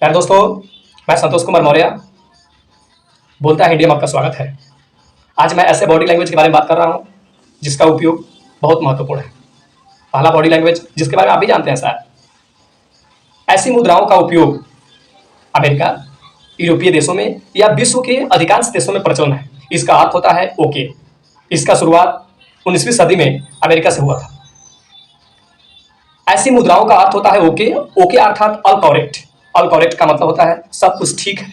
यार दोस्तों, मैं संतोष कुमार मौर्य बोलता है इंडिया में आपका स्वागत है। आज मैं ऐसे बॉडी लैंग्वेज के बारे में बात कर रहा हूँ जिसका उपयोग बहुत महत्वपूर्ण है। पहला बॉडी लैंग्वेज जिसके बारे में आप भी जानते हैं शायद, ऐसी मुद्राओं का उपयोग अमेरिका, यूरोपीय देशों में या विश्व के अधिकांश देशों में प्रचलन है। इसका अर्थ होता है ओके। इसका शुरुआत 19वीं सदी में अमेरिका से हुआ था। ऐसी मुद्राओं का अर्थ होता है ओके। ओके अर्थात ऑल करेक्ट। ऑल करेक्ट का मतलब होता है सब कुछ ठीक है।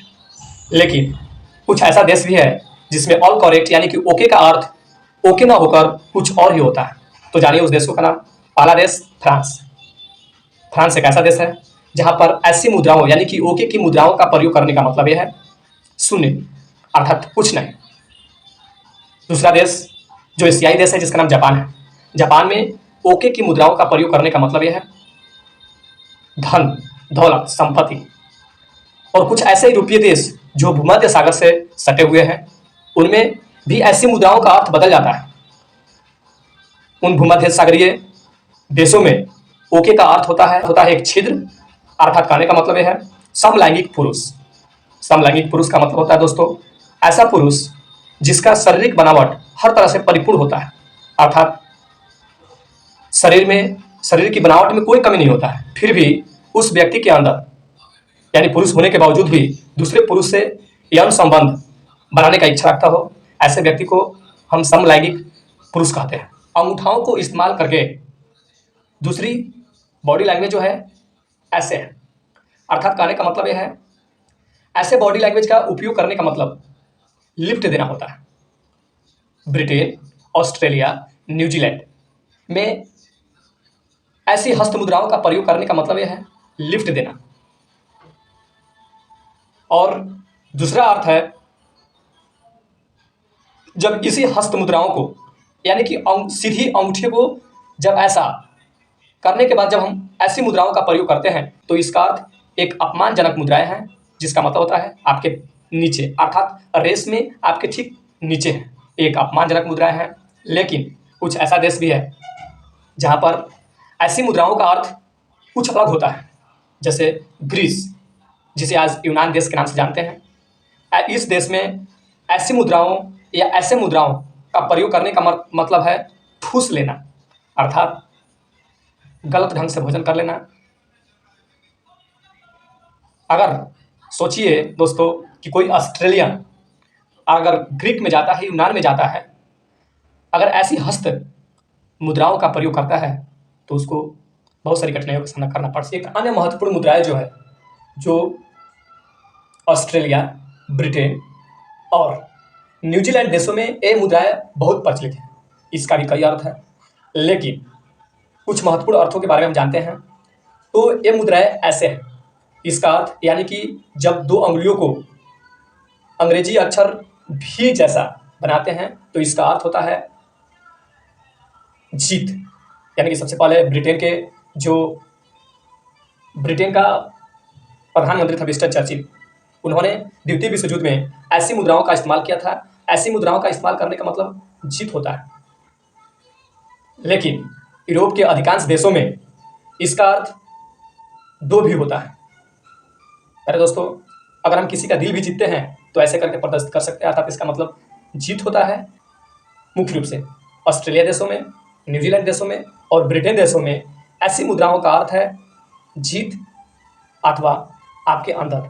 लेकिन कुछ ऐसा देश भी है जिसमें ऑल करेक्ट यानी कि ओके का अर्थ ओके ना होकर कुछ और ही होता है। तो जानिए उस देशों का नाम। पहला देश फ्रांस। फ्रांस एक ऐसा देश है जहां पर ऐसी मुद्राओं यानी कि ओके की मुद्राओं का प्रयोग करने का मतलब यह है शून्य अर्थात कुछ नहीं। दूसरा देश जो एशियाई देश है जिसका नाम जापान है। जापान में ओके की मुद्राओं का प्रयोग करने का मतलब यह है धन, दौलत, संपत्ति। और कुछ ऐसे यूरोपीय देश जो भूमध्य सागर से सटे हुए हैं उनमें भी ऐसी मुद्राओं का अर्थ बदल जाता है। उन भूमध्य सागरीय देशों में ओके का अर्थ होता है एक छिद्र अर्थात कहने का मतलब यह है समलैंगिक पुरुष। समलैंगिक पुरुष का मतलब होता है दोस्तों ऐसा पुरुष जिसका शारीरिक बनावट हर तरह से परिपूर्ण होता है, अर्थात शरीर की बनावट में कोई कमी नहीं होता है, फिर भी उस व्यक्ति के अंदर यानी पुरुष होने के बावजूद भी दूसरे पुरुष से यौन संबंध बनाने का इच्छा रखता हो, ऐसे व्यक्ति को हम समलैंगिक पुरुष कहते हैं। अंगूठाओं को इस्तेमाल करके दूसरी बॉडी लैंग्वेज जो है ऐसे है, अर्थात कहने का मतलब यह है ऐसे बॉडी लैंग्वेज का उपयोग करने का मतलब लिफ्ट देना होता है। ब्रिटेन, ऑस्ट्रेलिया, न्यूजीलैंड में ऐसी हस्त मुद्राओं का प्रयोग करने का मतलब यह है लिफ्ट देना। और दूसरा अर्थ है जब इसी हस्त मुद्राओं को यानी कि सीधी अंगूठे को जब ऐसा करने के बाद जब हम ऐसी मुद्राओं का प्रयोग करते हैं तो इसका अर्थ एक अपमानजनक मुद्राएं हैं, जिसका मतलब होता है आपके नीचे अर्थात रेस में आपके ठीक नीचे है, एक अपमानजनक मुद्राएं हैं। लेकिन कुछ ऐसा देश भी है जहां पर ऐसी मुद्राओं का अर्थ कुछ अलग होता है, जैसे ग्रीस जिसे आज यूनान देश के नाम से जानते हैं। इस देश में ऐसी मुद्राओं या ऐसे मुद्राओं का प्रयोग करने का मतलब है ठूस लेना, अर्थात गलत ढंग से भोजन कर लेना। अगर सोचिए दोस्तों कि कोई ऑस्ट्रेलियन अगर ग्रीक में जाता है, यूनान में जाता है, अगर ऐसी हस्त मुद्राओं का प्रयोग करता है तो उसको बहुत सारी कठिनाइयों का सामना करना पड़ सकता है। एक अन्य महत्वपूर्ण मुद्राएं जो है जो ऑस्ट्रेलिया, ब्रिटेन और न्यूजीलैंड देशों में ये मुद्राएं बहुत प्रचलित हैं। इसका भी कई अर्थ है, लेकिन कुछ महत्वपूर्ण अर्थों के बारे में हम जानते हैं। तो ये मुद्राएं ऐसे हैं, इसका अर्थ यानी कि जब दो अंगुलियों को अंग्रेजी अक्षर भी जैसा बनाते हैं तो इसका अर्थ होता है जीत। यानी कि सबसे पहले ब्रिटेन का प्रधानमंत्री था विंस्टन चर्चिल, उन्होंने द्वितीय विश्व युद्ध में ऐसी मुद्राओं का इस्तेमाल किया था। ऐसी मुद्राओं का इस्तेमाल करने का मतलब जीत होता है। लेकिन यूरोप के अधिकांश देशों में इसका अर्थ दो भी होता है। अरे दोस्तों, अगर हम किसी का दिल भी जीतते हैं तो ऐसे करके प्रदर्शित कर सकते हैं, अर्थात इसका मतलब जीत होता है। मुख्य रूप से ऑस्ट्रेलिया देशों में, न्यूजीलैंड देशों में और ब्रिटेन देशों में ऐसी मुद्राओं का अर्थ है जीत अथवा आपके अंदर।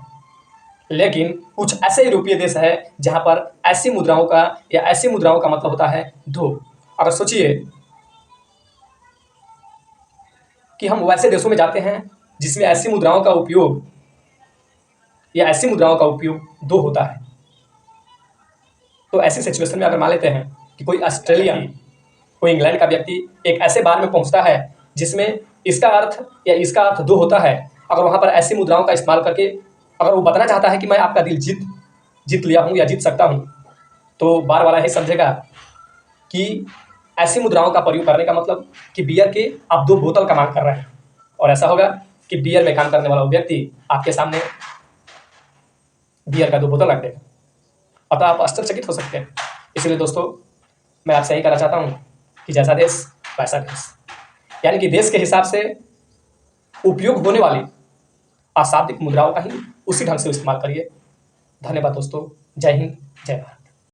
लेकिन कुछ ऐसे यूरोपीय देश है जहां पर ऐसी मुद्राओं का मतलब होता है दो। अगर सोचिए कि हम वैसे देशों में जाते हैं जिसमें ऐसी मुद्राओं का उपयोग दो होता है, तो ऐसी सिचुएशन में अगर मान लेते हैं कि कोई ऑस्ट्रेलिया, कोई इंग्लैंड का व्यक्ति एक ऐसे बार में पहुंचता है जिसमें इसका अर्थ दो होता है, अगर वहां पर ऐसी मुद्राओं का इस्तेमाल करके अगर वो बताना चाहता है कि मैं आपका दिल जीत लिया हूं या जीत सकता हूं, तो बार वाला ही समझेगा कि ऐसी मुद्राओं का प्रयोग करने का मतलब कि बियर के आप 2 बोतल का मांग कर रहे हैं, और ऐसा होगा कि बियर में काम करने वाला व्यक्ति आपके सामने बियर का 2 बोतल रख देगा। अतः आप आश्चर्यचकित हो सकते हैं। इसलिए दोस्तों, मैं आपसे यही कहना चाहता हूं कि जैसा देश वैसा देश, यानी कि देश के हिसाब से उपयोग होने वाली अशाब्दिक मुद्राओं का ही उसी ढंग से इस्तेमाल करिए। धन्यवाद दोस्तों। जय हिंद, जय भारत।